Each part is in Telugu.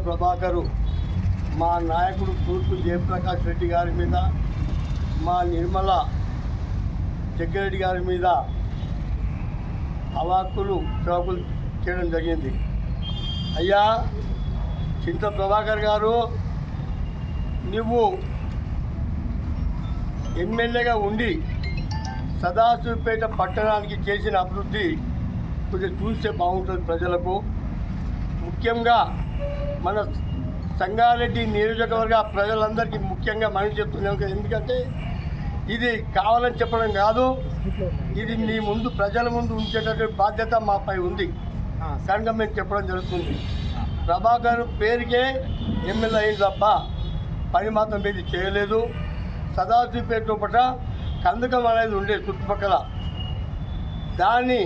ప్రభాకరు మా నాయకుడు తూర్పు జయప్రకాష్ రెడ్డి గారి మీద, మా నిర్మల జగ్గారెడ్డి గారి మీద అవాక్కులు చౌకులు చేయడం జరిగింది. అయ్యా చింత ప్రభాకర్ గారు, నువ్వు ఎమ్మెల్యేగా ఉండి సదాశివపేట పట్టణానికి చేసిన అభివృద్ధి కొంచెం చూస్తే బాగుంటుంది ప్రజలకు. ముఖ్యంగా మన సంగారెడ్డి నియోజకవర్గ ప్రజలందరికీ ముఖ్యంగా మనం చెప్తున్నాం. ఎందుకంటే ఇది కావాలని చెప్పడం కాదు, ఇది మీ ముందు ప్రజల ముందు ఉంచేటటువంటి బాధ్యత మాపై ఉంది కనుక మేము చెప్పడం జరుగుతుంది. ప్రభాకర్ పేరుకే ఎమ్మెల్యే అయింది తప్ప పని మాత్రం ఇది చేయలేదు. సదాశివపేట లోపల కందకం అనేది ఉండే చుట్టుపక్కల, దాన్ని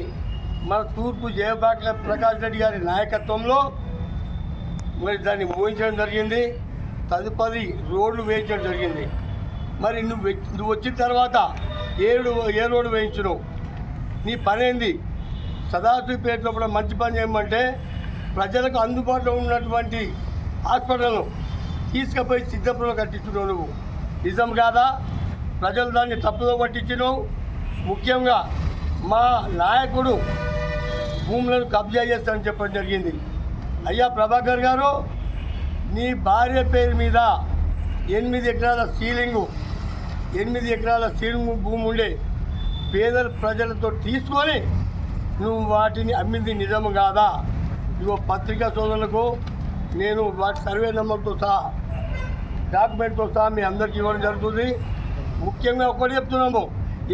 మన తూర్పు జయప్రకాష్ రెడ్డి గారి నాయకత్వంలో మరి దాన్ని ఊహించడం జరిగింది. తదుపరి రోడ్లు వేయించడం జరిగింది. మరి నువ్వు వచ్చిన తర్వాత ఏ రోడ్డు వేయించును? నీ పని ఏంది? సదాశివపేటలో కూడా మంచి పని చేయమంటే ప్రజలకు అందుబాటులో ఉన్నటువంటి హాస్పిటల్ను తీసుకుపోయి సిద్ధపురంలో కట్టించున్నావు. నువ్వు నిజం కాదా? ప్రజలు దాన్ని తప్పుదో పట్టించినావు. ముఖ్యంగా మా నాయకుడు భూములను కబ్జా చేస్తానని చెప్పడం జరిగింది. అయ్యా ప్రభాకర్ గారు, నీ భార్య పేరు మీద 8 ఎకరాల సీలింగు భూమి ఉండే పేదల ప్రజలతో తీసుకొని నువ్వు వాటిని అమ్మింది నిజం కాదా? ఇగో పత్రికా సోదరులకు నేను వాటి సర్వే నెంబర్తో సహా డాక్యుమెంట్తో సహా మీ అందరికీ ఇవ్వడం జరుగుతుంది. ముఖ్యంగా ఒకటి చెప్తున్నాము,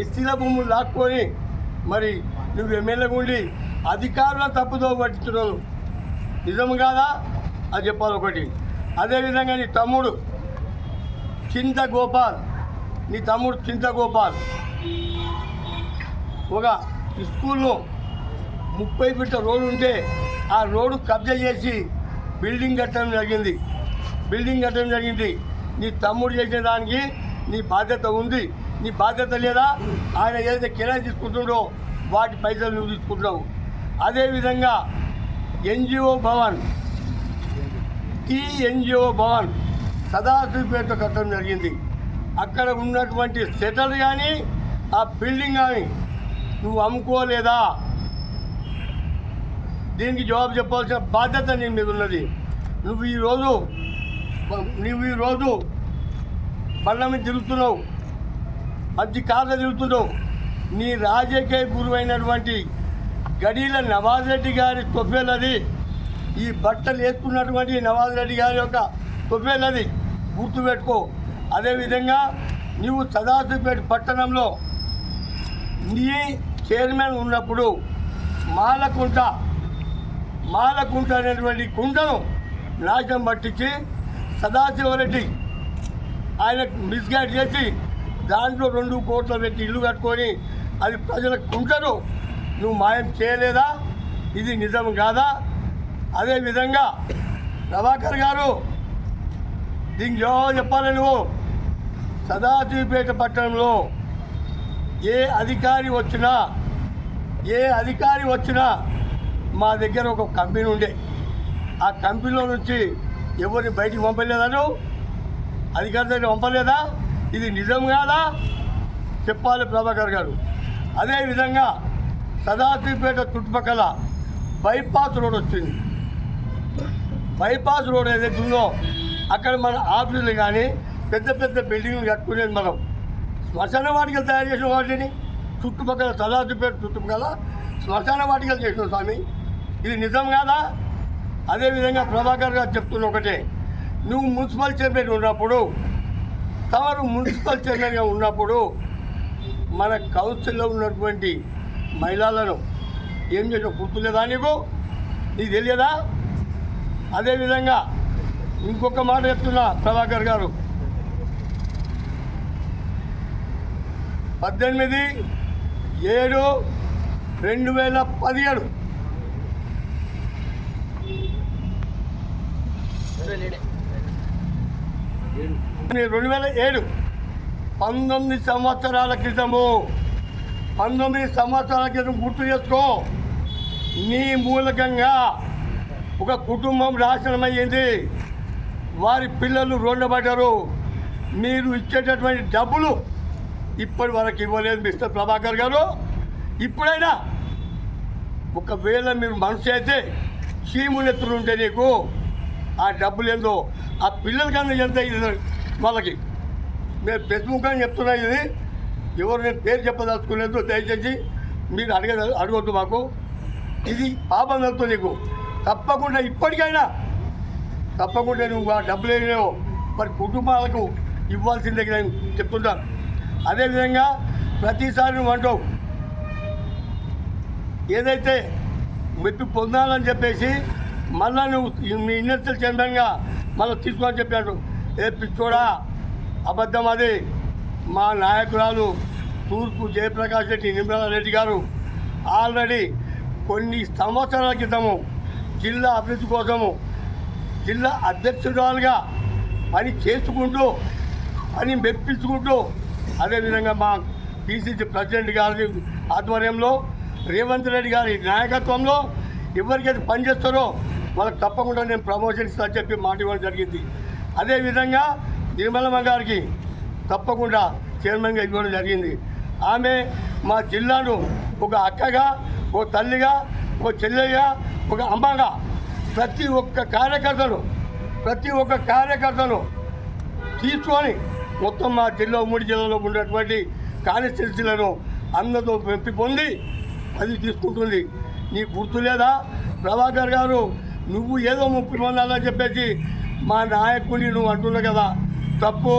ఎస్సీల భూములు లాక్కొని మరి నువ్వు ఎమ్మెల్యేగా ఉండి అధికారులను తప్పుదో పట్టించున్నావు. నిజం కాదా? అది చెప్పాలి ఒకటి. అదేవిధంగా నీ తమ్ముడు చింత గోపాల్ ఒక స్కూల్లో 30 ఫీట్ల రోడ్డు ఉంటే ఆ రోడ్డు కబ్జా చేసి బిల్డింగ్ కట్టడం జరిగింది. నీ తమ్ముడు చేసిన దానికి నీ బాధ్యత ఉంది. నీ బాధ్యత లేదా? ఆయన ఏదైతే కిరాయి తీసుకుంటుండో వాటి పైసలు నువ్వు తీసుకుంటున్నావు. అదేవిధంగా ఎన్జిఓ భవన్ సదాశివపేట కట్టడం జరిగింది. అక్కడ ఉన్నటువంటి సెటల్ కానీ ఆ బిల్డింగ్ కానీ నువ్వు అమ్ముకోలేదా? దీనికి జవాబు చెప్పాల్సిన బాధ్యత నీ మీద ఉన్నది. నువ్వు ఈరోజు బండ్ల మీద తిరుగుతున్నావు, మంచి కార్లు తిరుగుతున్నావు. నీ రాజకీయ గురువైనటువంటి గడీల నవాజ్ రెడ్డి గారి తొఫేలది. ఈ బట్టలు వేసుకున్నటువంటి నవాజ్ రెడ్డి గారి యొక్క తొఫేలది, గుర్తుపెట్టుకో. అదేవిధంగా నీవు సదాశివపేట పట్టణంలో నీ చైర్మన్ ఉన్నప్పుడు మాలకుంట అనేటువంటి కుంటను నాశనం పట్టించి సదాశివరెడ్డి ఆయన మిస్గైడ్ చేసి దాంట్లో 2 కోట్లు పెట్టి ఇల్లు కట్టుకొని అది ప్రజలకు కుంటను నువ్వు మాయం చేయలేదా? ఇది నిజం కాదా? అదేవిధంగా ప్రభాకర్ గారు, దీనికి జవాబు చెప్పాలి. నువ్వు సదాశివపేట పట్టణంలో ఏ అధికారి వచ్చినా మా దగ్గర ఒక కంపెనీ ఉండే, ఆ కంపెనీలో నుంచి ఎవరిని బయటికి పంపలేదా? నువ్వు అధికారి దగ్గర పంపలేదా? ఇది నిజం కాదా? చెప్పాలి ప్రభాకర్ గారు. అదేవిధంగా సదాశివపేట చుట్టుపక్కల బైపాస్ రోడ్ వచ్చింది. బైపాస్ రోడ్ ఏదైతే ఉందో అక్కడ మన ఆఫీసులు కానీ పెద్ద బిల్డింగ్లు కట్టుకునేది మనం శ్మశాన వాటికలు తయారు చేసిన వాటిని చుట్టుపక్కల సదాశివపేట చుట్టుపక్కల శ్మశాన వాటికలు చేసిన స్వామి. ఇది నిజం కాదా? అదేవిధంగా ప్రభాకర్ గారు చెప్తున్న ఒకటే, నువ్వు మున్సిపల్ చైర్మన్ ఉన్నప్పుడు మన కౌన్సిల్లో ఉన్నటువంటి మహిళలను ఏం చేసిన గుర్తులేదా? నీకు తెలియదా? అదేవిధంగా ఇంకొక మాట చెప్తున్నా ప్రభాకర్ గారు, 18/7/2017 2007 19 సంవత్సరాల క్రితం గుర్తు చేసుకో. నీ మూలకంగా ఒక కుటుంబం నాశనం అయ్యింది, వారి పిల్లలు రోడ్డబడ్డారు. మీరు ఇచ్చేటటువంటి డబ్బులు ఇప్పటి వరకు ఇవ్వలేదు మిస్టర్ ప్రభాకర్ గారు. ఇప్పుడైనా ఒకవేళ మీరు మనసు అయితే చీమునెత్తులు ఉంటే నీకు ఆ డబ్బులు ఏందో ఆ పిల్లలకన్నా ఎంత ఇది వాళ్ళకి నేను ప్రతిముఖంగా చెప్తున్నా. ఇది ఎవరు నేను పేరు చెప్పదలుచుకోలేదు, దయచేసి మీరు అడగొద్దు మాకు. ఇది పాపం జరుగుతుంది నీకు. తప్పకుండా ఇప్పటికైనా తప్పకుండా నువ్వు ఆ డబ్బులు ఏమో మరి కుటుంబాలకు ఇవ్వాల్సిందే నేను చెప్తుంటాను. అదేవిధంగా ప్రతిసారి నువ్వు అంటావు ఏదైతే మెప్పి పొందాలని చెప్పేసి మళ్ళా నువ్వు మీ ఇండస్ట్రియల్ చైర్మన్గా మళ్ళీ తీసుకోని చెప్పాడు. ఏ పిచ్చోడా, అబద్ధం అది. మా నాయకురాలు తూర్పు జయప్రకాష్ రెడ్డి నిర్మలారెడ్డి గారు ఆల్రెడీ కొన్ని సంవత్సరాల క్రితము జిల్లా అభివృద్ధి కోసము జిల్లా అధ్యక్షురాలుగా పని చేసుకుంటూ పని మెప్పించుకుంటూ అదేవిధంగా మా పిసిసి ప్రెసిడెంట్ గారి ఆధ్వర్యంలో రేవంత్ రెడ్డి గారి నాయకత్వంలో ఎవరికైతే పనిచేస్తారో వాళ్ళకి తప్పకుండా నేను ప్రమోషన్ ఇస్తానని చెప్పి మాట ఇవ్వడం జరిగింది. అదేవిధంగా నిర్మలమ్మ గారికి తప్పకుండా చైర్మన్గా ఇవ్వడం జరిగింది. ఆమె మా జిల్లాను ఒక అక్కగా, ఒక తల్లిగా, ఒక చెల్లెగా, ఒక అమ్మగా ప్రతి ఒక్క కార్యకర్తను తీసుకొని మొత్తం మా జిల్లా ఉమ్మడి జిల్లాలో ఉన్నటువంటి కాన్స్టిట్యున్సీలను అందరితో పెంపి పొంది అది తీసుకుంటుంది. నీకు గుర్తు లేదా ప్రభాకర్ గారు, నువ్వు ఏదో 30 మంది అలా చెప్పేసి మా నాయకుడిని నువ్వు అంటున్నావు కదా, తప్పు.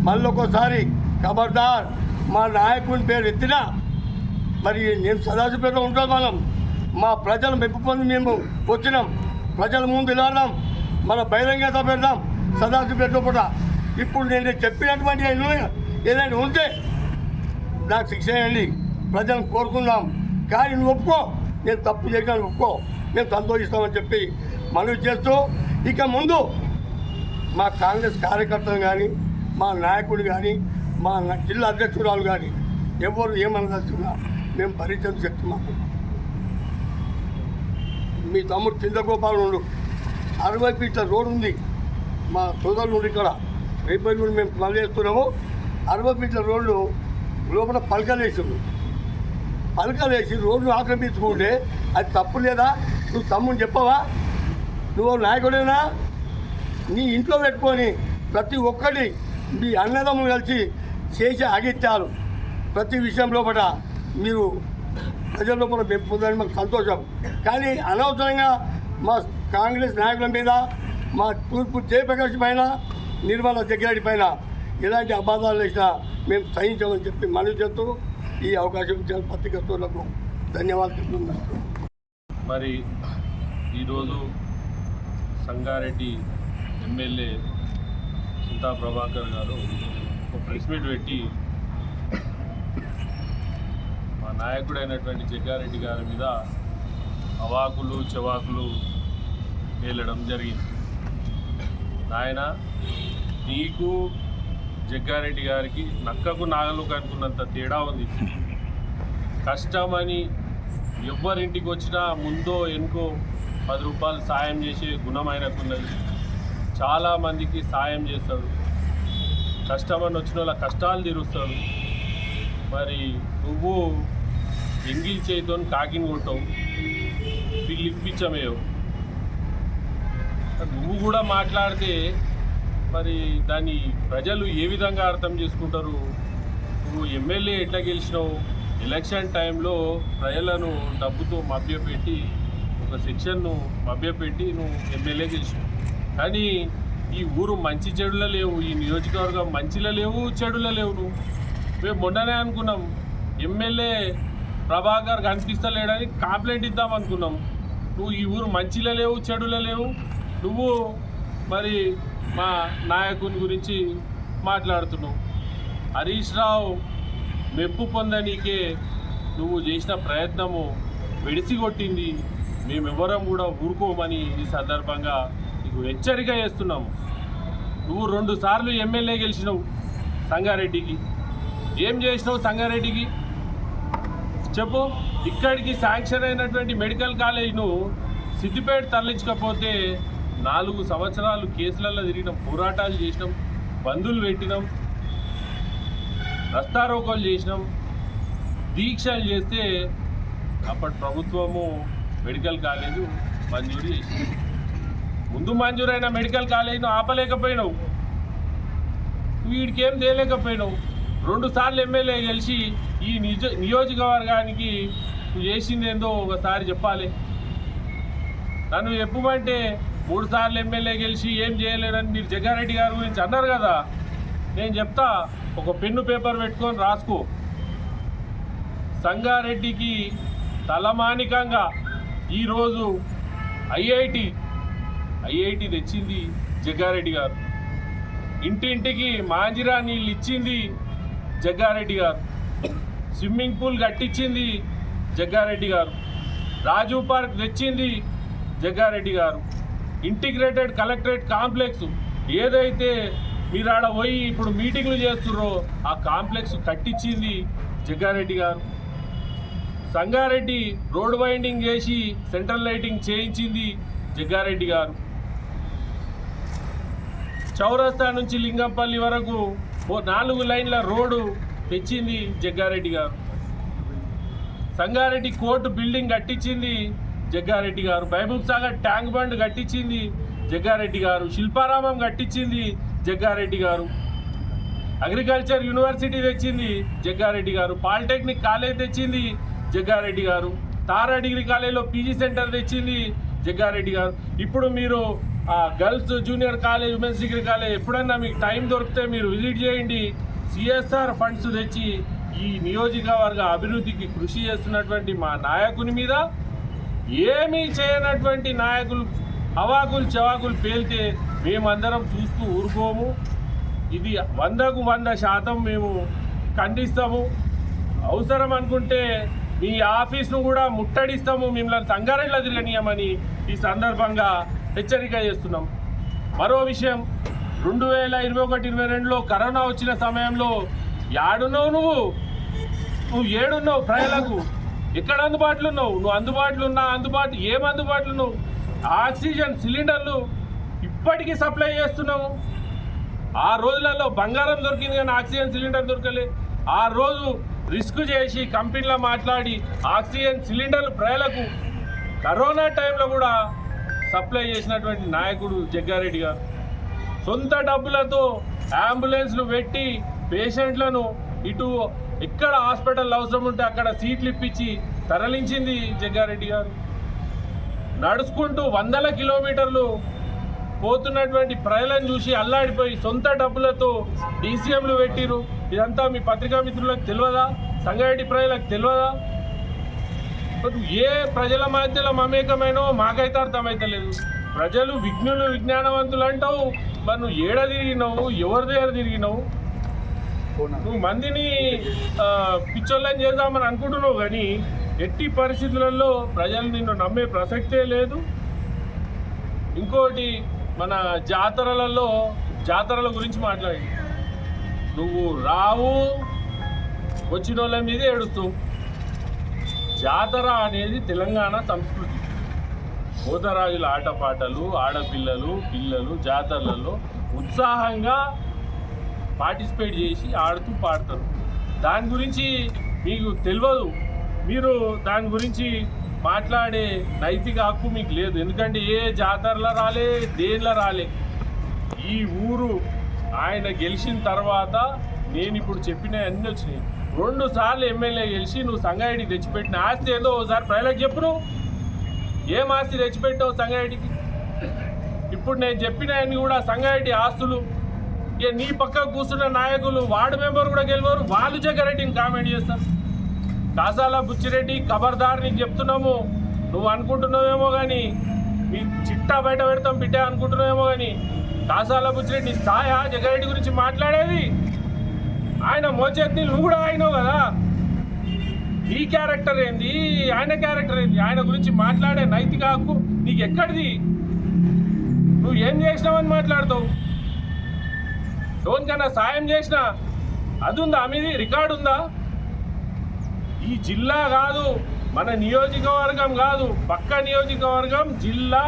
మళ్ళొకసారి ఖబర్దార్ మా నాయకుని పేరు ఎత్తినా మరి నేను సదాశివపేటలో ఉంటాం. మా ప్రజలు మెప్పు పొంది మేము వచ్చినాం, ప్రజల ముందు వెళ్ళాం, మన బహిరంగత పెడదాం సదాశివపేటలో పూట. ఇప్పుడు నేను చెప్పినటువంటి ఏదైనా ఉంటే నాకు శిక్ష చేయండి, ప్రజలను కోరుకుందాం. కానీ నువ్వు ఒప్పుకో, నేను తప్పు చేసినాను ఒప్పుకో, మేము సంతోషిస్తామని చెప్పి మనవి చేస్తూ ఇక ముందు మా కాంగ్రెస్ కార్యకర్తలు కానీ, మా నాయకుడు కానీ, మా జిల్లా అధ్యక్షురాలు కానీ ఎవరు ఏమనదలుచున్నా మేము భరించడం శక్తి మాకు. మీ తమ్ముడు చంద్రగోపాల్ ఉండు 60 ఫీట్ల రోడ్డు ఉంది, మా సోదరులు ఉండి ఇక్కడ రేపు నుండి మేము పని చేస్తున్నాము. 60 ఫీట్ల రోడ్డు లోపల పలకలేసి రోడ్డు ఆక్రమించుకుంటే అది తప్పు లేదా? నువ్వు తమ్ముని చెప్పవా? నువ్వు నాయకుడేనా? నీ ఇంట్లో పెట్టుకొని ప్రతి ఒక్కటి మీ అన్నదమ్ములు కలిసి చేసి అగిత్యాలు ప్రతి విషయం లోపల మీరు ప్రజల లోపల మెప్పుదని మాకు సంతోషం. కానీ అనవసరంగా మా కాంగ్రెస్ నాయకుల మీద, మా తూర్పు జయప్రకాష్ పైన, నిర్మలా జగ్గిరెడ్డి పైన ఎలాంటి అబద్ధాలు వేసినా మేము సహించామని చెప్పి మనవి చేస్తూ ఈ అవకాశం ఇచ్చిన పత్రికస్తులకు ధన్యవాదాలు చెప్తున్నాను. మరి ఈరోజు సంగారెడ్డి ఎమ్మెల్యే చింతా ప్రభాకర్ గారు ఒక ప్రెస్ మీట్ పెట్టి మా నాయకుడైనటువంటి జగ్గారెడ్డి గారి మీద అవాకులు చవాకులు వేలడం జరిగింది. నాయన, నీకు జగ్గారెడ్డి గారికి నక్కకు నాగలు కనుకున్నంత తేడా ఉంది. కష్టమని ఎవరింటికి వచ్చినా ముందో ఎనుకో 10 రూపాయలు సాయం చేసే గుణం ఆయనకున్నది. చాలామందికి సాయం చేస్తాడు, కష్టమని వచ్చిన వాళ్ళ కష్టాలు తీరుస్తాడు. మరి నువ్వు ఎంగిల్ చేతితో కాకిని కొట్టావు, వీళ్ళు ఇప్పించమేవు. నువ్వు కూడా మాట్లాడితే మరి దాన్ని ప్రజలు ఏ విధంగా అర్థం చేసుకుంటారు? నువ్వు ఎమ్మెల్యే ఎట్లా గెలిచినావు? ఎలక్షన్ టైంలో ప్రజలను డబ్బుతో మభ్యపెట్టి, ఒక సెక్షన్ను మభ్యపెట్టి నువ్వు ఎమ్మెల్యే గెలిచినావు. కానీ ఈ ఊరు మంచి చెడులో లేవు, ఈ నియోజకవర్గం మంచిలో లేవు, చెడులో లేవు. నువ్వు మేము మొన్ననే అనుకున్నాం ఎమ్మెల్యే ప్రభాకర్ కనిపిస్తలేడని కంప్లైంట్ ఇద్దాం అనుకున్నాం. నువ్వు ఈ ఊరు మంచిలో లేవు, చెడులో లేవు. నువ్వు మరి మా నాయకుని గురించి మాట్లాడుతున్నావు. హరీష్ రావు మెప్పు పొందనీకే నువ్వు చేసిన ప్రయత్నము వెడిసి కొట్టింది. మేమెవరం కూడా ఊరుకోమని ఈ సందర్భంగా నీకు హెచ్చరిక చేస్తున్నాము. నువ్వు 2 సార్లు ఎమ్మెల్యే గెలిచినావు సంగారెడ్డికి. ఏం చేసినావు సంగారెడ్డికి చెప్పు? ఇక్కడికి శాంక్షన్ అయినటువంటి మెడికల్ కాలేజ్ను సిద్దిపేట తరలించకపోతే 4 సంవత్సరాలు కేసులలో తిరిగినాం, పోరాటాలు చేసినాం, బంధులు పెట్టినాం, రస్తారోకోలు చేసినాం, దీక్షలు చేస్తే అప్పటి ప్రభుత్వము మెడికల్ కాలేజు మంజూరు చేసింది. ముందు మంజూరైన మెడికల్ కాలేజీను ఆపలేకపోయినావు, వీడికి ఏం తేలేకపోయినావు. 2 సార్లు ఎమ్మెల్యే గెలిచి ఈ నియోజకవర్గానికి నువ్వు చేసింది ఏందో ఒకసారి చెప్పాలి. నన్ను చెప్పమంటే 3 సార్లు ఎమ్మెల్యే గెలిచి ఏం చేయలేదని మీరు జగ్గారెడ్డి గారి గురించి అన్నారు కదా, నేను చెప్తా, ఒక పెన్ను పేపర్ పెట్టుకొని రాసుకో. సంగారెడ్డికి తలమానికంగా ఈరోజు ఐఐటి తెచ్చింది జగ్గారెడ్డి గారు, ఇంటింటికి మాంజిరా నీళ్ళు ఇచ్చింది జగ్గారెడ్డి గారు, స్విమ్మింగ్ పూల్ కట్టించింది జగ్గారెడ్డి గారు, రాజీవ్ పార్క్ తెచ్చింది జగ్గారెడ్డి గారు, ఇంటిగ్రేటెడ్ కలెక్టరేట్ కాంప్లెక్స్ ఏదైతే మీరు ఆడ పోయి ఇప్పుడు మీటింగ్లు చేస్తున్నారో ఆ కాంప్లెక్స్ కట్టించింది జగ్గారెడ్డి గారు. సంగారెడ్డి రోడ్ వైండింగ్ చేసి సెంట్రల్ లైటింగ్ చేయించింది జగ్గారెడ్డి గారు. చౌరస్తా నుంచి లింగంపల్లి వరకు 4 లైన్ల రోడ్డు తెచ్చింది జగ్గారెడ్డి గారు. సంగారెడ్డి కోర్టు బిల్డింగ్ కట్టించింది జగ్గారెడ్డి గారు. మహబూబ్ సాగర్ ట్యాంక్ బండ్ కట్టించింది జగ్గారెడ్డి గారు. శిల్పారామం కట్టించింది జగ్గారెడ్డి గారు. అగ్రికల్చర్ యూనివర్సిటీ తెచ్చింది జగ్గారెడ్డి గారు. పాలిటెక్నిక్ కాలేజ్ తెచ్చింది జగ్గారెడ్డి గారు. తారా డిగ్రీ కాలేజ్లో పీజీ సెంటర్ తెచ్చింది జగ్గారెడ్డి గారు. ఇప్పుడు మీరు girls junior college, women's degree college ఎప్పుడన్నా మీకు టైం దొరికితే మీరు విజిట్ చేయండి. సిఎస్ఆర్ ఫండ్స్ తెచ్చి ఈ నియోజకవర్గ అభివృద్ధికి కృషి చేస్తున్నటువంటి మా నాయకుని మీద ఏమీ చేయనటువంటి నాయకులు అవాకులు చవాకులు పేలితే మేమందరం చూస్తూ ఊరుకోము. ఇది 100కు 100% మేము ఖండిస్తాము. అవసరం అనుకుంటే మీ ఆఫీస్ను కూడా ముట్టడిస్తాము, మిమ్మల్ని సంగారెడ్డిలో తిరగనీయమని ఈ సందర్భంగా హెచ్చరిక చేస్తున్నాం. మరో విషయం, 2021-22లో కరోనా వచ్చిన సమయంలో యాడున్నావు నువ్వు ఏడున్నావు? ప్రజలకు ఎక్కడ అందుబాటులో ఉన్నావు? నువ్వు అందుబాటులో ఏం అందుబాటులో ఉన్నావు? ఆక్సిజన్ సిలిండర్లు ఇప్పటికీ సప్లై చేస్తున్నాము. ఆ రోజులలో బంగారం దొరికింది కానీ ఆక్సిజన్ సిలిండర్ దొరకలే. ఆ రోజు రిస్క్ చేసి కంపెనీలో మాట్లాడి ఆక్సిజన్ సిలిండర్లు ప్రజలకు కరోనా టైంలో కూడా సప్లై చేసినటువంటి నాయకుడు జగ్గారెడ్డి గారు. సొంత డబ్బులతో అంబులెన్స్లు పెట్టి పేషెంట్లను ఇటు ఎక్కడ హాస్పిటల్ అవసరం ఉంటే అక్కడ సీట్లు ఇప్పించి తరలించింది జగ్గారెడ్డి గారు. నడుచుకుంటూ 100 కిలోమీటర్లు పోతున్నటువంటి ప్రజలను చూసి అల్లాడిపోయి సొంత డబ్బులతో డీసీఎంలు పెట్టిరు. ఇదంతా మీ పత్రికా మిత్రులకు తెలియదా? సంగారెడ్డి ప్రజలకు తెలియదా? ఏ ప్రజల మధ్యలో మమేకమైనో మాకైతే అర్థమైతలేదు. ప్రజలు విజ్ఞులు విజ్ఞానవంతులు అంటావు, మరి నువ్వు ఏడ తిరిగినావు? ఎవరి దగ్గర తిరిగినావు? నువ్వు మందిని పిచ్చోళ్ళని చేద్దామని అనుకుంటున్నావు కానీ ఎట్టి పరిస్థితులలో ప్రజలు నిన్ను నమ్మే ప్రసక్తే లేదు. ఇంకోటి, మన జాతరల గురించి మాట్లాడి నువ్వు రావు, వచ్చిన వాళ్ళ మీద ఏడుస్తావు. జాతర అనేది తెలంగాణ సంస్కృతి. పోతరాజుల ఆటపాటలు, ఆడపిల్లలు పిల్లలు జాతరలలో ఉత్సాహంగా పార్టిసిపేట్ చేసి ఆడుతూ పాడతారు. దాని గురించి మీకు తెలియదు, మీరు దాని గురించి మాట్లాడే నైతిక హక్కు మీకు లేదు. ఎందుకంటే ఏ జాతరలో రాలే, దేనిలో రాలే. ఈ ఊరు ఆయన గెలిచిన తర్వాత నేను ఇప్పుడు చెప్పిన అన్నీ వచ్చినాయి. 2 సార్లు ఎమ్మెల్యే గెలిచి నువ్వు సంగారెడ్డికి తెచ్చిపెట్టిన ఆస్తి ఏదో ఒకసారి ప్రజలకు చెప్పు. నువ్వు ఏం ఆస్తి తెచ్చిపెట్టావు సంగారెడ్డికి? ఇప్పుడు నేను చెప్పిన అన్ని కూడా సంగారెడ్డి ఆస్తులు. ఇక నీ పక్కకు కూర్చున్న నాయకులు, వార్డు మెంబర్ కూడా గెలవరు, వాళ్ళు జగ్గారెడ్డిని కామెంట్ చేస్తారు. కాసాల బుచ్చిరెడ్డి ఖబర్దార్, నీకు చెప్తున్నాము. నువ్వు అనుకుంటున్నావేమో కానీ నీ చిట్టా బయట పెడతాం బిడ్డ అనుకుంటున్నావేమో కానీ కాసాల బుచ్చిరెడ్డి స్థాయా జగ్గారెడ్డి గురించి మాట్లాడేది? ఆయన మోచేతి నువ్వు కూడా అయినావు కదా. నీ క్యారెక్టర్ ఏంది, ఆయన క్యారెక్టర్ ఏంది? ఆయన గురించి మాట్లాడే నైతిక హక్కు నీకు ఎక్కడిది? నువ్వు ఏం చేసినావని మాట్లాడతావు? ఎవరికైనా సాయం చేసినా అది ఉందా? మీది రికార్డు ఉందా? ఈ జిల్లా కాదు, మన నియోజకవర్గం కాదు, పక్క నియోజకవర్గం, జిల్లా,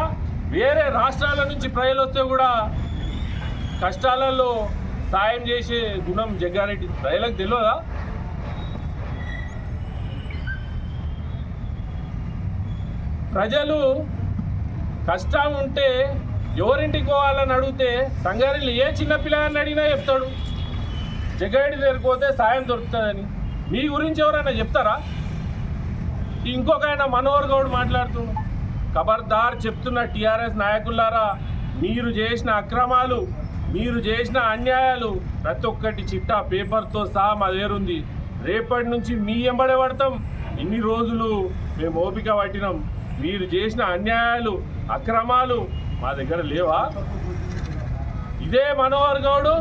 వేరే రాష్ట్రాల నుంచి ప్రజలు వస్తే కూడా కష్టాలలో సాయం చేసే గుణం జగ్గారెడ్డి. ప్రజలకు తెలియదా? ప్రజలు కష్టం ఉంటే ఎవరింటికి పోవాలని అడిగితే సంగారెడ్డిలో ఏ చిన్న పిల్లగాన్ని అడిగినా చెప్తాడు జగ్గారెడ్డి దగ్గరికి పోతే సాయం దొరుకుతుందని. మీ గురించి ఎవరైనా చెప్తారా? ఇంకొక ఆయన మనోహర్ గౌడ్ మాట్లాడుతున్నాడు. ఖబర్దార్ చెప్తున్న టీఆర్ఎస్ నాయకులారా, మీరు చేసిన అక్రమాలు, మీరు చేసిన అన్యాయాలు ప్రతి ఒక్కటి చిట్టా పేపర్తో సహా మా దగ్గరుంది. రేపటి నుంచి మీ ఎంబడే పడతాం. ఇన్ని రోజులు మేము ఓపిక పట్టినాం. మీరు చేసిన అన్యాయాలు, అక్రమాలు మా దగ్గర లేవా? ఇదే మనోహర్ గౌడ్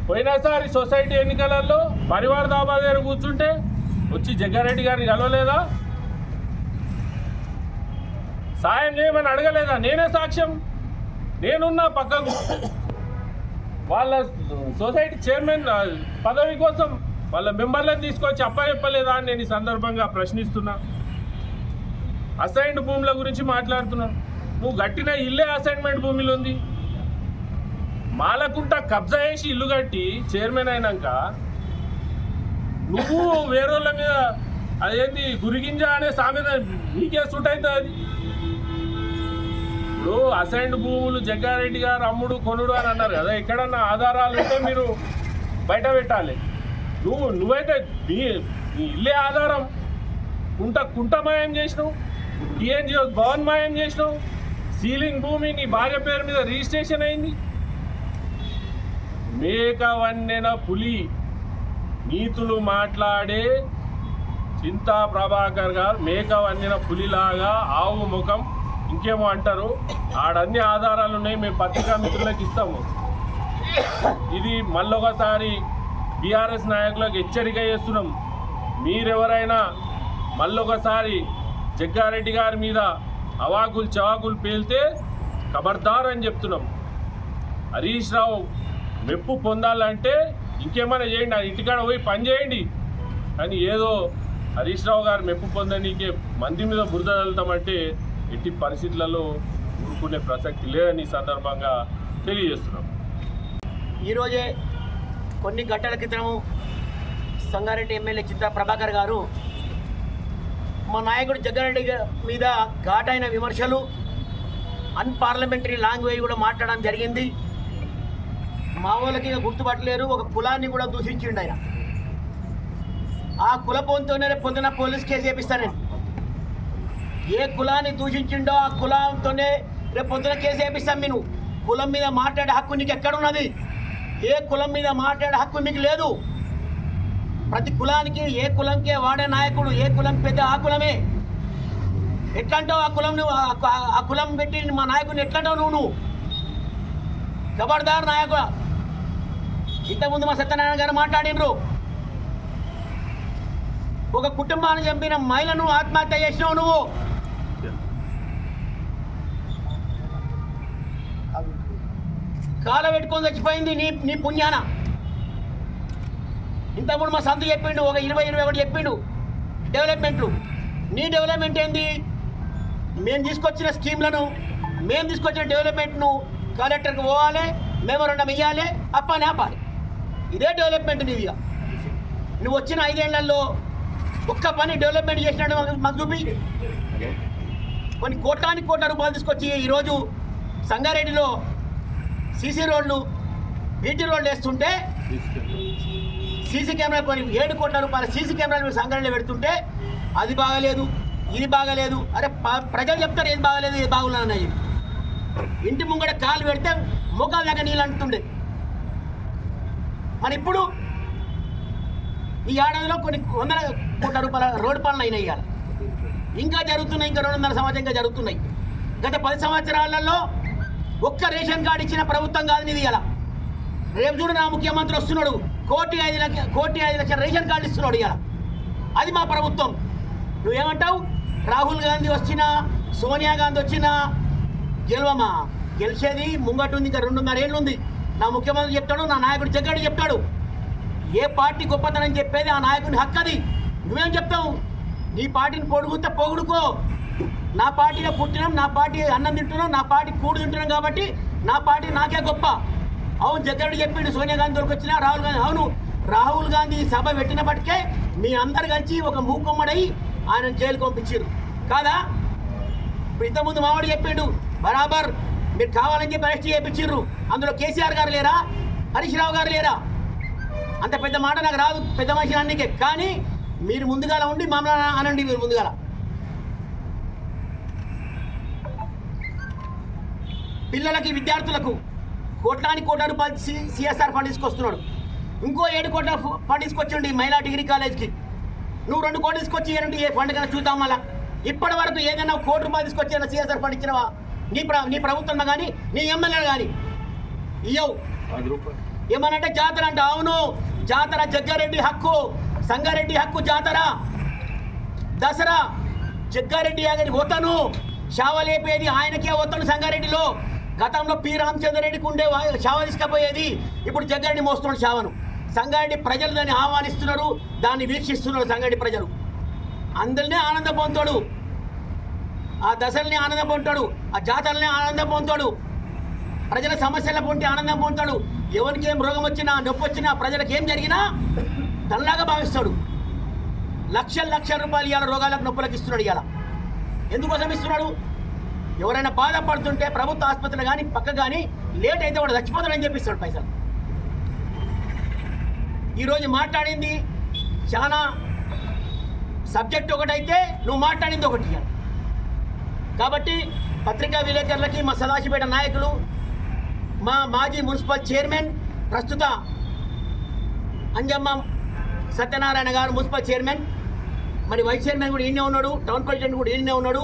పోయినసారి సొసైటీ ఎన్నికలలో పరివార దాబా దగ్గర కూర్చుంటే వచ్చి జగ్గారెడ్డి గారిని కలవలేదా? సాయం చేయమని అడగలేదా? నేనే సాక్ష్యం. నేనున్నా పక్కకు. వాళ్ళ సొసైటీ చైర్మన్ పదవి కోసం వాళ్ళ మెంబర్లను తీసుకొచ్చి అప్పచెప్పలేదా అని నేను ఈ సందర్భంగా ప్రశ్నిస్తున్నా. అసైన్డ్ భూముల గురించి మాట్లాడుతున్నాను. నువ్వు కట్టిన ఇల్లే అసైన్మెంట్ భూమిలో ఉంది. మాలకుంట కబ్జా చేసి ఇల్లు కట్టి చైర్మన్ అయినాక నువ్వు వేరేళ్ళ మీద అదేంటి గురిగింజ అనే సామెత నీకే సూట్ అవుతుంది. అది ఇప్పుడు అసైన్డ్ భూములు జగ్గారెడ్డి గారు అమ్ముడు కొనుడు అని అన్నారు కదా, ఎక్కడన్నా ఆధారాలు ఉంటే మీరు బయట పెట్టాలి. నువ్వైతే నీ ఇల్లే ఆధారం. కుంట మాయం చేసినావు, టీఎన్జిఓ భవన్ మాయం చేసినావు, సీలింగ్ భూమి నీ భార్య పేరు మీద రిజిస్ట్రేషన్ అయింది. మేక వన్నెన పులి నీతులు మాట్లాడే చింతా ప్రభాకర్ గారు మేక వన్నెన పులిలాగా ఆవు ముఖం ఇంకేమో అంటారు. ఆడన్ని ఆధారాలు ఉన్నాయి, మేము పత్రికా మిత్రులకు ఇస్తాము. ఇది మళ్ళొకసారి బీఆర్ఎస్ నాయకులకు హెచ్చరిక చేస్తున్నాం. మీరెవరైనా మళ్ళొకసారి జగ్గారెడ్డి గారి మీద అవాకులు చవాకులు పేలితే ఖబర్దార్ అని చెప్తున్నాం. హరీష్ రావు మెప్పు పొందాలంటే ఇంకేమైనా చేయండి, ఆ ఇంటికాడ పోయి పని చేయండి. కానీ ఏదో హరీష్ రావు గారు మెప్పు పొందనీకే మంది మీద బురద వెళ్తామంటే ఎట్టి పరిస్థితులలో ఊరుకునే ప్రసక్తి లేదని ఈ సందర్భంగా తెలియజేస్తున్నాం. ఈరోజే కొన్ని గంటల క్రితము సంగారెడ్డి ఎమ్మెల్యే చింతా ప్రభాకర్ గారు మా నాయకుడు జగ్గారెడ్డి మీద ఘాటైన విమర్శలు, అన్పార్లమెంటరీ లాంగ్వేజ్ కూడా మాట్లాడడం జరిగింది. మా వాళ్ళకి గుర్తుపట్టలేరు. ఒక కులాన్ని కూడా దూషించిండు ఆయన. ఆ కులపోతోనే రేపు పొద్దున పోలీస్ కేసు వేపిస్తాను నేను. ఏ కులాన్ని దూషించిండో ఆ కులంతోనే రేపు పొద్దున కేసు వేపిస్తాం. నేను కులం మీద మాట్లాడే హక్కు నీకు ఎక్కడున్నది? ఏ కులం మీద మాట్లాడే హక్కు మీకు లేదు. ప్రతి కులానికి ఏ కులంకే వాడే నాయకుడు, ఏ కులం పెద్ద ఆ కులమే. ఎట్లంటావు ఆ కులం? నువ్వు ఆ కులం పెట్టి మా నాయకుడిని ఎట్లంటావు నువ్వు? ఖబర్దార్ నాయకుడు. ఇంతకుముందు మా సత్యనారాయణ గారు మాట్లాడినరు. ఒక కుటుంబాన్ని చంపిన మహిళను ఆత్మహత్య చేసినావు నువ్వు. కాల పెట్టుకొని చచ్చిపోయింది నీ పుణ్యాన. ఇంతకుముందు మా సంతు చెప్పిండు, ఒక 20-21 చెప్పిండు డెవలప్మెంట్లు. నీ డెవలప్మెంట్ ఏంది? మేము తీసుకొచ్చిన స్కీమ్లను, మేము తీసుకొచ్చిన డెవలప్మెంట్ను కలెక్టర్కి పోవాలి, మెమోరాండం ఇవ్వాలి, అప్పాని ఆపాలి. ఇదే డెవలప్మెంట్ నీదిగా. నువ్వు వచ్చిన 5 ఏళ్లలో ఒక్క పని డెవలప్మెంట్ చేసినట్టు మాకు చూపి. కొన్ని కోట్ల రూపాయలు తీసుకొచ్చి ఈరోజు సంగారెడ్డిలో సీసీ రోడ్లు, బీటీ రోడ్లు వేస్తుంటే, సీసీ కెమెరా కొని 7 కోట్ల రూపాయల సీసీ కెమెరాలు మీరు సంగారెడ్డిలో పెడుతుంటే అది బాగలేదు, ఇది బాగలేదు. అరే ప్రజలు చెప్తారు ఏది బాగలేదు, ఏది బాగున్నాయి. ఇంటి ముంగడ కాలు పెడితే ముఖాలు దాకా నీళ్ళు అంటుండే. మరి ఇప్పుడు ఈ ఏడాదిలో కొన్ని 100 కోట్ల రూపాయల రోడ్డు పనులు అయినాయి. ఇవాళ ఇంకా జరుగుతున్నాయి, ఇంకా 200 సంవత్సరం ఇంకా జరుగుతున్నాయి. గత 10 సంవత్సరాలలో ఒక్క రేషన్ కార్డు ఇచ్చిన ప్రభుత్వం కాదు నీది. ఇలా రేపు చూడు నా ముఖ్యమంత్రి వస్తున్నాడు, 1,05,00,000 రేషన్ కార్డు ఇస్తున్నాడు. ఇలా అది మా ప్రభుత్వం. నువ్వేమంటావు? రాహుల్ గాంధీ వచ్చినా, సోనియా గాంధీ వచ్చినా గెలవమా? గెలిచేది ముంగటుంది, ఇంకా 2.5 ఏళ్ళు ఉంది. నా ముఖ్యమంత్రి చెప్తాడు, నా నాయకుడు జగ్గారెడ్డి చెప్తాడు. ఏ పార్టీ గొప్పతనం చెప్పేది ఆ నాయకుని హక్కు. అది నువ్వేం చెప్తావు? నీ పార్టీని పొడుగుతే పొగుడుకో. నా పార్టీలో పుట్టినాం, నా పార్టీ అన్నం తింటున్నాం, నా పార్టీ కూడు తింటున్నాం కాబట్టి నా పార్టీ నాకే గొప్ప. అవును, జగ్గారెడ్డి చెప్పిండు సోనియా గాంధీ దొరికొచ్చినా రాహుల్ గాంధీ. అవును, రాహుల్ గాంధీ సభ పెట్టినప్పటికే మీ అందరు కలిసి ఒక మూకుమ్మడై ఆయన జైలు పంపించారు కాదా? ఇప్పుడు ఇంతకుముందు మావాడు చెప్పిండు బరాబర్ మీరు కావాలని చెప్పి అరెస్ట్ చేయించారు. అందులో కేసీఆర్ గారు లేరా, హరీష్ రావు గారు లేరా? అంత పెద్ద మాట నాకు రాదు, పెద్ద మనిషి అన్నికే. కానీ మీరు ముందుగాల ఉండి మమ్మల్ని అనండి. మీరు ముందుగాల పిల్లలకి విద్యార్థులకు కోట్లాది రూపాయలు సిఎస్ఆర్ ఫండ్ తీసుకొస్తున్నాడు. ఇంకో 7 కోట్ల ఫండ్ తీసుకొచ్చిండి మహిళా డిగ్రీ కాలేజ్కి. నువ్వు 2 కోట్లు తీసుకొచ్చి ఏ ఫండ్ కన్నా చూద్దాం. మళ్ళా ఇప్పటి వరకు ఏదైనా 1 కోటి రూపాయలు తీసుకొచ్చి సిఎస్ఆర్ ఫండ్ ఇచ్చినవా? నీ ప్రభుత్వం కానీ నీ ఎమ్మెల్యే కానీ ఇయ్యవు. ఏమనంటే జాతర అంట. అవును, జాతర జగ్గారెడ్డి హక్కు, సంగారెడ్డి హక్కు జాతర. దసరా జగ్గారెడ్డి గారికి వతను, శావ లేపేది ఆయనకే వతను. సంగారెడ్డిలో గతంలో పి రామచంద్రరెడ్డికి ఉండే శావ తీసుకపోయేది, ఇప్పుడు జగ్గారెడ్డి మోస్తున్నాడు శావను. సంగారెడ్డి ప్రజలు దాన్ని ఆహ్వానిస్తున్నారు, దాన్ని వీక్షిస్తున్నారు. సంగారెడ్డి ప్రజలు అందరినీ ఆనందం పొందుతాడు, ఆ దశల్ని ఆనందం పొందుతాడు, ఆ జాతరల్ని ఆనందం పొందుతాడు, ప్రజల సమస్యల పొంటి ఆనందం పొందుతాడు. ఎవరికి ఏం రోగం వచ్చినా నొప్పి వచ్చినా ప్రజలకు ఏం జరిగినా తనలాగా భావిస్తాడు. లక్షల రూపాయలు ఇవాళ రోగాలకు నొప్పులకు ఇస్తున్నాడు. ఇవాళ ఎందుకోసం ఇస్తున్నాడు? ఎవరైనా బాధపడుతుంటే ప్రభుత్వ ఆసుపత్రులు కానీ పక్క కానీ లేట్ అయితే వాడు చచ్చిపోతాడని చెప్పిస్తాడు పైసలు. ఈరోజు మాట్లాడింది చాలా సబ్జెక్ట్ ఒకటైతే నువ్వు మాట్లాడింది ఒకటి. కాబట్టి పత్రికా విలేకరులకి మా సదాశివపేట నాయకులు, మా మాజీ మున్సిపల్ చైర్మన్, ప్రస్తుత అంజమ్మ సత్యనారాయణ గారు మున్సిపల్ చైర్మన్, మరి వైస్ చైర్మన్ కూడా ఈయనే ఉన్నాడు, టౌన్ ప్రెసిడెంట్ కూడా ఈయనే ఉన్నాడు.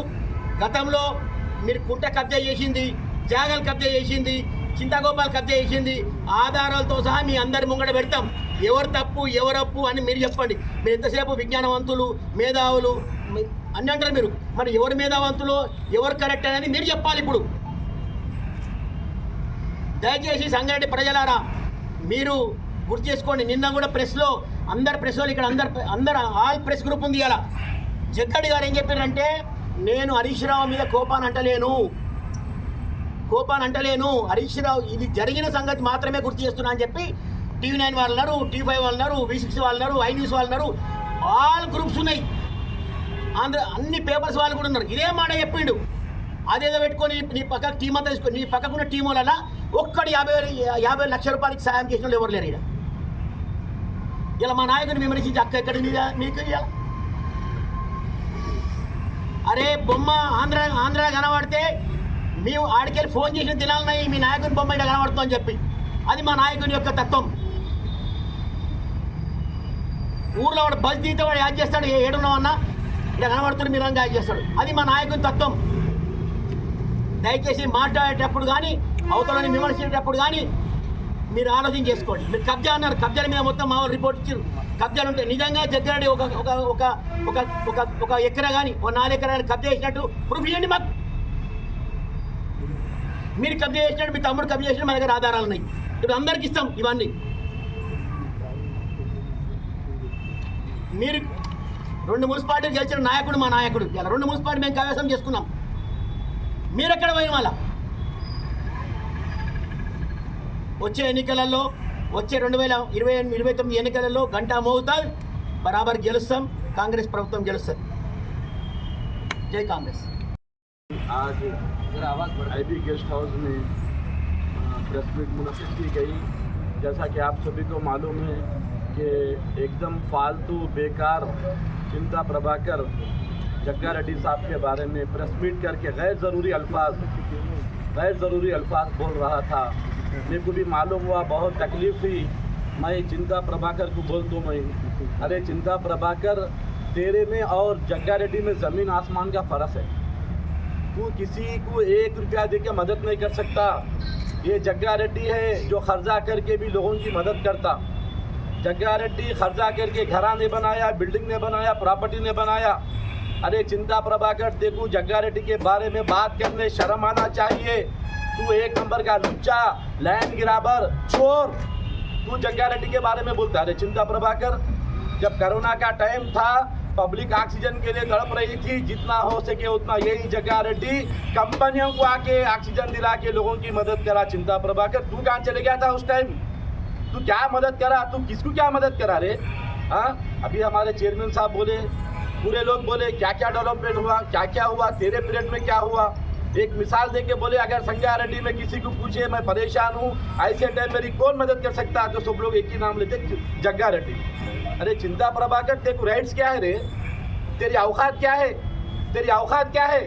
గతంలో మీరు కుంట కబ్జా చేసింది, జాగలు కబ్జా చేసింది, చింతగోపాల్ కబ్జా చేసింది, ఆధారాలతో సహా మీ అందరి ముంగడ పెడతాం. ఎవరు తప్పు ఎవరు అప్పు అని మీరు చెప్పండి. మీరు ఎంతసేపు విజ్ఞానవంతులు, మేధావులు అన్నీ అంటారు మీరు. మరి ఎవరు మేధావంతులు ఎవరు కరెక్ట్ అనేది మీరు చెప్పాలి. ఇప్పుడు దయచేసి సంగారెడ్డి ప్రజలారా మీరు గుర్తు చేసుకోండి. నిన్న కూడా ప్రెస్లో అందరు ప్రెస్ వాళ్ళు ఇక్కడ అందరు ఆల్ ప్రెస్ గ్రూప్ ఉంది. ఇలా జగ్గడి గారు ఏం చెప్పారంటే, నేను హరీష్ రావు మీద కోపాన్ని అంటలేను, హరీష్ రావు ఇది జరిగిన సంగతి మాత్రమే గుర్తు చేస్తున్నా అని చెప్పి TV9 వాళ్ళు ఉన్నారు, T5 వాళ్ళు ఉన్నారు, V6 వాళ్ళు ఉన్నారు, iNews వాళ్ళు ఉన్నారు, ఆల్ గ్రూప్స్ ఉన్నాయి. అన్ని పేపర్స్ వాళ్ళు కూడా ఉన్నారు. ఇదే మాట చెప్పిండు. అదేదో పెట్టుకొని నీ పక్క టీం అంతా తీసుకొని నీ పక్కకున్న టీం వల్ల ఒక్కడి 50 లక్షల రూపాయలకి సాయం చేసిన వాళ్ళు ఎవరు లేరు. ఇక్కడ ఇలా మా నాయకుని విమర్శించి అక్క ఎక్కడి మీకు ఇలా అరే బొమ్మ ఆంధ్ర కనబడితే మేము ఆడికెళ్ళి ఫోన్ చేసిన దినాలున్నాయి, మీ నాయకుని బొమ్మ ఇక్కడ కనబడుతుందని చెప్పి. అది మా నాయకుని యొక్క తత్వం. ఊర్లో వాడు బస్ దిగితే వాడు యాడ్ చేస్తాడు, ఏడున్నామన్నా ఇక్కడ కనబడుతున్న మీరు యాడ్ చేస్తాడు. అది మా నాయకుని తత్వం. దయచేసి మాట్లాడేటప్పుడు కానీ అవతలని విమర్శించేటప్పుడు కానీ మీరు ఆలోచన చేసుకోండి. మీరు కబ్జా అన్నారు, కబ్జాల మీద మొత్తం మా రిపోర్ట్ ఇచ్చారు. కబ్జాలు ఉంటాయి. నిజంగా జగ్గారెడ్డి ఒక ఎకరా కానీ 4 ఎకరాలు కబ్జా చేసినట్టు ప్రూఫ్ ఇవ్వండి మాకు. మీరు కబ్జా చేసినట్టు, మీ తమ్ముడు కబ్జా చేసినట్టు మా దగ్గర ఆధారాలు ఉన్నాయి. ఇప్పుడు అందరికి ఇస్తాం ఇవన్నీ. మీరు 2 మున్సిపాలిటీలు గెలిచిన నాయకుడు మా నాయకుడు. ఇలా 2 మున్సిపాలిటీ మేము కైవసం చేసుకున్నాం. మీరెక్కడ పోయిన వాళ్ళ వచ్చే ఎన్నికలలో, వచ్చే 2028-29 ఎన్నికలలో గంటా మోగుతాల్ బరాబర్ గెలుస్తాం. కాంగ్రెస్ ప్రభుత్వం గెలుస్తుంది. జై కాంగ్రెస్. आज IB गेस्ट हाउस में प्रेस मीट मुनक़िद की गई। जैसा कि आप सभी को मालूम है कि एकदम फालतू बेकार चिंता प्रभाकर जग्गारेड्डी साहब के बारे में प्रेस मीट करके गैर ज़रूरी अल्फाज बोल रहा था। मेरे को भी मालूम हुआ, बहुत तकलीफ़ हुई। मैं चिंता प्रभाकर को बोल दूँ, मैं अरे चिंता प्रभाकर तेरे में और जग्गारेड्डी में ज़मीन आसमान का फ़र्क है। तू किसी को 1 रुपया दे के मदद नहीं कर सकता। ये जग्गारेड्डी है जो खर्चा करके भी लोगों की मदद करता। जग्गारेड्डी खर्चा करके घरा ने बनाया, बिल्डिंग ने बनाया, प्रॉपर्टी ने बनाया। अरे चिंता प्रभाकर देखो, जग्गारेड्डी के बारे में बात करने शर्म आना चाहिए। तू 1 नंबर का लुच्चा, लैंड ग्राबर, चोर, तू जग्गारेड्डी के बारे में बोलता है। अरे चिंता प्रभाकर, जब कोरोना का टाइम था पब्लिक ऑक्सीजन के लिए तड़प रही थी, जितना हो सके उतना यही जग्गा रेड्डी कंपनियों को आके ऑक्सीजन दिला के लोगों की मदद करा। चिंता प्रभाकर तू कहाँ चले गया था उस टाइम? तू क्या मदद करा? तू किसको क्या मदद करा रे? हाँ, अभी हमारे चेयरमैन साहब बोले, पूरे लोग बोले क्या क्या डेवलपमेंट हुआ, क्या क्या हुआ, तेरे पीरियड में क्या हुआ। एक मिसाल देके बोले अगर संगारेड्डी में किसी को पूछे मैं परेशान हूँ, ऐसे टाइम मेरी कौन मदद कर सकता है, तो सब लोग एक ही नाम लेते, जग्गा रेड्डी। अरे चिंता प्रभाकर तेरे को राइट्स क्या है रे? तेरी औकात क्या है? तेरी औकात क्या है?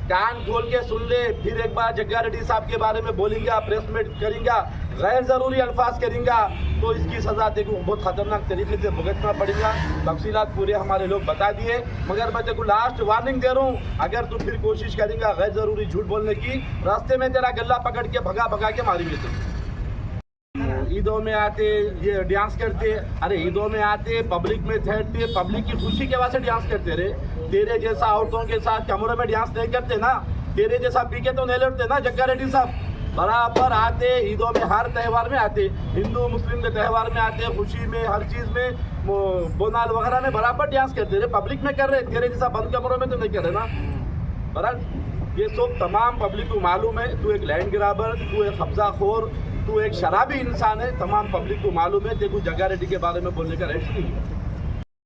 कान खोल के सुन ले, फिर एक बार जग्गा रेड्डी साहब के बारे में बोलेंगे, प्रेस मीट करेंगे, गैर जरूरी अल्फाज करेंगे, तो इसकी सज़ा तेरे को बहुत खतरनाक तरीके से भुगतना पड़ेगा। तफसीलात पूरे हमारे लोग बता दिए, मगर मैं तेरे को लास्ट वार्निंग दे रहा हूँ, अगर तू फिर कोशिश करेंगा गैर ज़रूरी झूठ बोलने की, रास्ते में तेरा गला पकड़ के भगा भगा के मारेंगे तुम। ईदों में आते ये डांस करते, अरे ईदों में आते पब्लिक में ठहरते, पब्लिक की खुशी के वास्ते डांस करते रे। तेरे जैसा औरतों के साथ कमरों में डांस नहीं करते ना, तेरे जैसा पी के तो नहीं लड़ते ना जग्गा रेड्डी साहब। बराबर आते ईदों में, हर त्यौहार में आते, हिंदू मुस्लिम के त्यौहार में आते, खुशी में, हर चीज़ में, बोनाल वगैरह में बराबर डांस करते रहे, पब्लिक में कर रहे। तेरे जैसा बंद कमरों में तो नहीं कर रहे ना। बराबर ये सब तमाम पब्लिक को मालूम है, तू एक लैंड ग्राबर, तू एक कब्जा खोर, तू एक शराबी इंसान है, तमाम पब्लिक को मालूम है। तेरे को जग्गा रेड्डी के बारे में बोलने का राइट नहीं है।